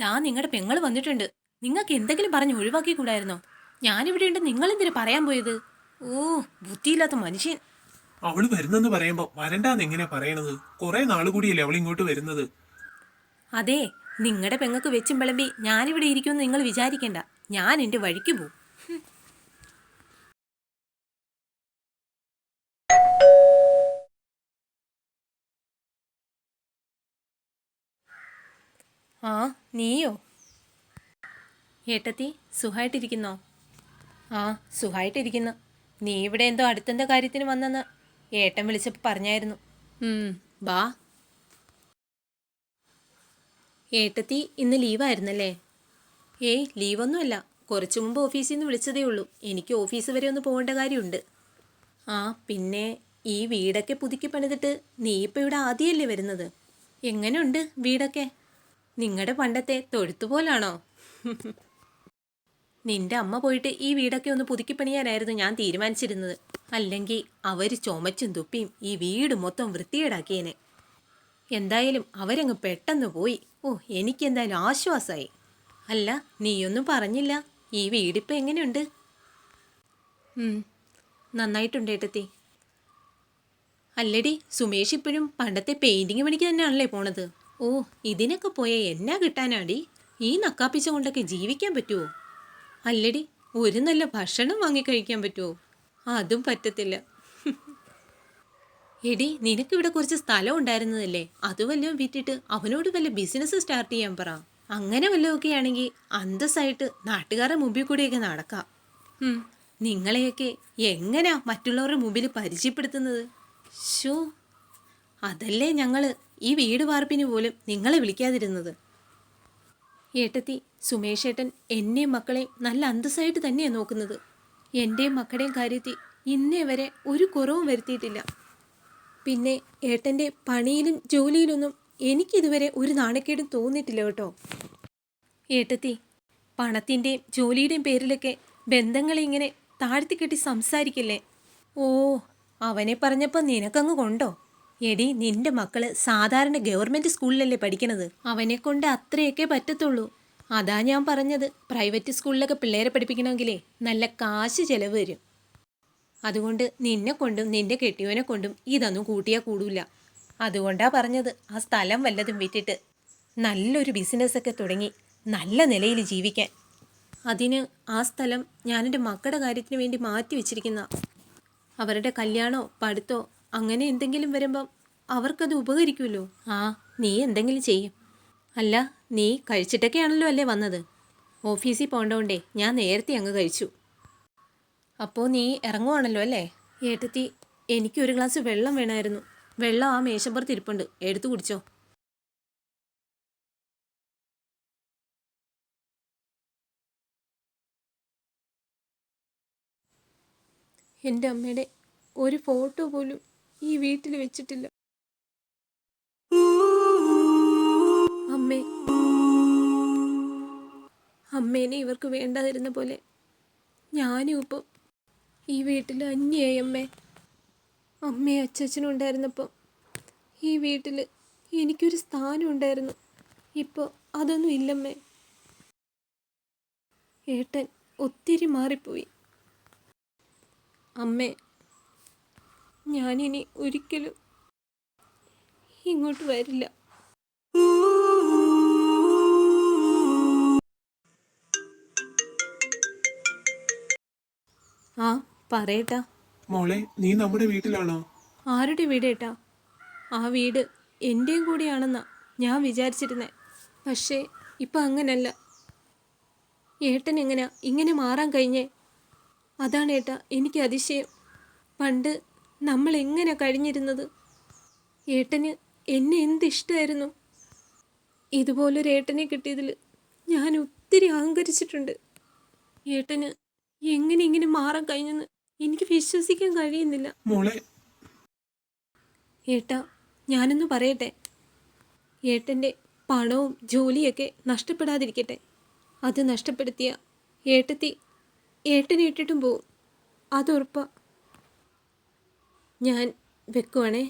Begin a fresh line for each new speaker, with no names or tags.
ദാ നിങ്ങളുടെ പെങ്ങൾ വന്നിട്ടുണ്ട്. നിങ്ങൾക്ക് എന്തെങ്കിലും പറഞ്ഞ് ഒഴിവാക്കി കൂടായിരുന്നോ? ഞാനിവിടെ ഉണ്ട്, നിങ്ങളെന്തിനു പറയാൻ പോയത്? ഓ, ബുദ്ധിയില്ലാത്ത മനുഷ്യൻ.
അവള് വരുന്നെന്ന് പറയുമ്പോ വരണ്ടാന്ന് എങ്ങനെയാ പറയണത്? കുറെ നാളുകൂടിയല്ലേ അവൾ ഇങ്ങോട്ട് വരുന്നത്.
അതെ, നിങ്ങളുടെ പെങ്ങൾക്ക് വെച്ചും വിളമ്പി ഞാനിവിടെ ഇരിക്കുമെന്ന് നിങ്ങൾ വിചാരിക്കണ്ട. ഞാൻ എൻ്റെ വഴിക്ക് പോവും. ആ, നീയോ? ഏട്ടത്തി, സുഖമായിട്ടിരിക്കുന്നോ? ആ, സുഖമായിട്ടിരിക്കുന്നു. നീ ഇവിടെ എന്തോ അടുത്തെന്തോ കാര്യത്തിന് വന്നെന്ന് ഏട്ടൻ വിളിച്ചപ്പോൾ പറഞ്ഞായിരുന്നു. ബാ. ഏട്ടത്തി ഇന്ന് ലീവായിരുന്നല്ലേ? ഏയ്, ലീവൊന്നുമല്ല. കുറച്ചു മുമ്പ് ഓഫീസിൽ നിന്ന് വിളിച്ചതേ ഉള്ളൂ. എനിക്ക് ഓഫീസ് വരെ ഒന്ന് പോകേണ്ട കാര്യമുണ്ട്. ആ, പിന്നെ ഈ വീടൊക്കെ പുതുക്കി പണിതിട്ട് നീ ഇപ്പം ഇവിടെ ആദ്യമല്ലേ വരുന്നത്? എങ്ങനെയുണ്ട് വീടൊക്കെ? നിങ്ങളുടെ പണ്ടത്തെ തൊഴുത്തുപോലാണോ? നിന്റെ അമ്മ പോയിട്ട് ഈ വീടൊക്കെ ഒന്ന് പുതുക്കി പണിയാനായിരുന്നു ഞാൻ തീരുമാനിച്ചിരുന്നത്. അല്ലെങ്കിൽ അവർ ചുമച്ചും തുപ്പിയും ഈ വീട് മൊത്തം വൃത്തികേടാക്കിയേനെ. എന്തായാലും അവരങ്ങ് പെട്ടെന്ന് പോയി. ഓ, എനിക്കെന്തായാലും ആശ്വാസമായി. അല്ല, നീയൊന്നും പറഞ്ഞില്ല. ഈ വീടിപ്പോൾ എങ്ങനെയുണ്ട്? നന്നായിട്ടുണ്ട് ഏട്ടത്തി. അല്ലടി, സുമേഷ് ഇപ്പോഴും പണ്ടത്തെ പെയിൻറ്റിങ് പണിക്ക് തന്നെയാണല്ലേ പോണത്? ഓ, ഇതിനൊക്കെ പോയാൽ എന്നാ കിട്ടാനാടി? ഈ നക്കാപ്പിച്ച കൊണ്ടൊക്കെ ജീവിക്കാൻ പറ്റുമോ? അല്ലടി, ഒരു നല്ല ഭക്ഷണം വാങ്ങിക്കഴിക്കാൻ പറ്റുമോ? അതും പറ്റത്തില്ല. എടി, നിനക്കിവിടെ കുറച്ച് സ്ഥലം ഉണ്ടായിരുന്നതല്ലേ? അത് വല്ലതും വിറ്റിട്ട് അവനോട് വല്ല ബിസിനസ് സ്റ്റാർട്ട് ചെയ്യാൻ പറ. അങ്ങനെ വല്ലതൊക്കെ ആണെങ്കിൽ അന്തസ്സായിട്ട് നാട്ടുകാരുടെ മുമ്പിൽ കൂടിയൊക്കെ നടക്കാം. നിങ്ങളെയൊക്കെ എങ്ങനെയാ മറ്റുള്ളവരുടെ മുമ്പിൽ പരിചയപ്പെടുത്തുന്നത്? ഷോ, അതല്ലേ ഞങ്ങൾ ഈ വീട് വാർപ്പിന് പോലും നിങ്ങളെ വിളിക്കാതിരുന്നത്. ഏട്ടത്തി, സുമേഷ് ഏട്ടൻ എന്നെയും മക്കളെയും നല്ല അന്തസ്സായിട്ട് തന്നെയാണ് നോക്കുന്നത്. എൻ്റെയും മക്കളുടെയും കാര്യത്തിൽ ഇന്നേ വരെ ഒരു കുറവും വരുത്തിയിട്ടില്ല. പിന്നെ ഏട്ടൻ്റെ പണിയിലും ജോലിയിലൊന്നും എനിക്കിതുവരെ ഒരു നാണക്കേടും തോന്നിയിട്ടില്ല കേട്ടോ. ഏട്ടത്തി, പണത്തിൻ്റെയും ജോലിയുടെയും പേരിലൊക്കെ ബന്ധങ്ങളെ ഇങ്ങനെ താഴ്ത്തിക്കെട്ടി സംസാരിക്കില്ലേ? ഓ, അവനെ പറഞ്ഞപ്പോൾ നിനക്കങ്ങ് കൊണ്ടോ? എടി, നിന്റെ മക്കള് സാധാരണ ഗവൺമെൻറ് സ്കൂളിലല്ലേ പഠിക്കണത്. അവനെ കൊണ്ട് അത്രയൊക്കെ പറ്റത്തുള്ളൂ. അതാ ഞാൻ പറഞ്ഞത്, പ്രൈവറ്റ് സ്കൂളിലൊക്കെ പിള്ളേരെ പഠിപ്പിക്കണമെങ്കിലേ നല്ല കാശ് ചിലവ് വരും. അതുകൊണ്ട് നിന്നെ കൊണ്ടും നിന്റെ കെട്ടിയവനെ കൊണ്ടും ഇതൊന്നും കൂട്ടിയാൽ കൂടൂല. അതുകൊണ്ടാ പറഞ്ഞത്, ആ സ്ഥലം വല്ലതും വിറ്റിട്ട് നല്ലൊരു ബിസിനസ്സൊക്കെ തുടങ്ങി നല്ല നിലയിൽ ജീവിക്കാൻ. അതിന് ആ സ്ഥലം ഞാനെൻ്റെ മക്കളുടെ കാര്യത്തിന് വേണ്ടി മാറ്റി വെച്ചിരിക്കുന്ന. അവരുടെ കല്യാണമോ പഠിത്തോ അങ്ങനെ എന്തെങ്കിലും വരുമ്പം അവർക്കത് ഉപകരിക്കുമല്ലോ. ആ, നീ എന്തെങ്കിലും ചെയ്യും. അല്ല, നീ കഴിച്ചിട്ടൊക്കെയാണല്ലോ അല്ലേ വന്നത്? ഓഫീസിൽ പോകണ്ടോണ്ടേ ഞാൻ നേരത്തെ അങ്ങ് കഴിച്ചു. അപ്പോൾ നീ ഇറങ്ങുവാണല്ലോ അല്ലേ? ഏട്ടത്തി, എനിക്കൊരു ഗ്ലാസ് വെള്ളം വേണമായിരുന്നു. വെള്ളം ആ മേശപ്പുറത്ത് ഇരിപ്പുണ്ട്, എടുത്തു കുടിച്ചോ. എൻ്റെ അമ്മയുടെ ഒരു ഫോട്ടോ പോലും ഈ വീട്ടിൽ വെച്ചിട്ടില്ല. അമ്മേ, അമ്മേനെ ഇവർക്ക് വേണ്ടാതിരുന്ന പോലെ ഞാനും ഇപ്പം ഈ വീട്ടിൽ അന്യായി. അമ്മയും അച്ഛനും ഉണ്ടായിരുന്നപ്പോൾ ഈ വീട്ടിൽ എനിക്കൊരു സ്ഥാനം ഉണ്ടായിരുന്നു. ഇപ്പോൾ അതൊന്നും ഇല്ലമ്മേ. ഏട്ടൻ ഒത്തിരി മാറിപ്പോയി. അമ്മേ, ഞാനിനി ഒരിക്കലും ഇങ്ങോട്ട് വരില്ല. ആ, പറയട്ടാ.
മോളെ, നീ നമ്മുടെ വീട്ടിലാണോ?
ആരുടെ വീട് ഏട്ടാ? ആ വീട് എൻ്റെയും കൂടിയാണെന്നാ ഞാൻ വിചാരിച്ചിരുന്നത്. പക്ഷേ ഇപ്പം അങ്ങനല്ല. ഏട്ടൻ എങ്ങനെയാ ഇങ്ങനെ മാറാൻ കഴിഞ്ഞേ? അതാണ് ഏട്ടാ എനിക്ക് അതിശയം. പണ്ട് നമ്മൾ എങ്ങനെ കഴിഞ്ഞിരുന്നത്? ഏട്ടന് എന്നെ എന്തിഷ്ടമായിരുന്നു. ഇതുപോലൊരു ഏട്ടനെ കിട്ടിയതിൽ ഞാൻ ഒത്തിരി അഹങ്കരിച്ചിട്ടുണ്ട്. ഏട്ടന് എങ്ങനെ ഇങ്ങനെ മാറാൻ കഴിഞ്ഞെന്ന് എനിക്ക് വിശ്വസിക്കാൻ കഴിയുന്നില്ല.
മോളെ,
ഏട്ടാ, ഞാനൊന്ന് പറയട്ടെ. ഏട്ടൻ്റെ പണവും ജോലിയൊക്കെ നഷ്ടപ്പെടാതിരിക്കട്ടെ. അത് നഷ്ടപ്പെടുത്തിയ ഏട്ടത്തി ഏട്ടനെ ഇട്ടിട്ടും പോവും. അതുറപ്പാ. ഞാൻ വെക്കുവാണേ.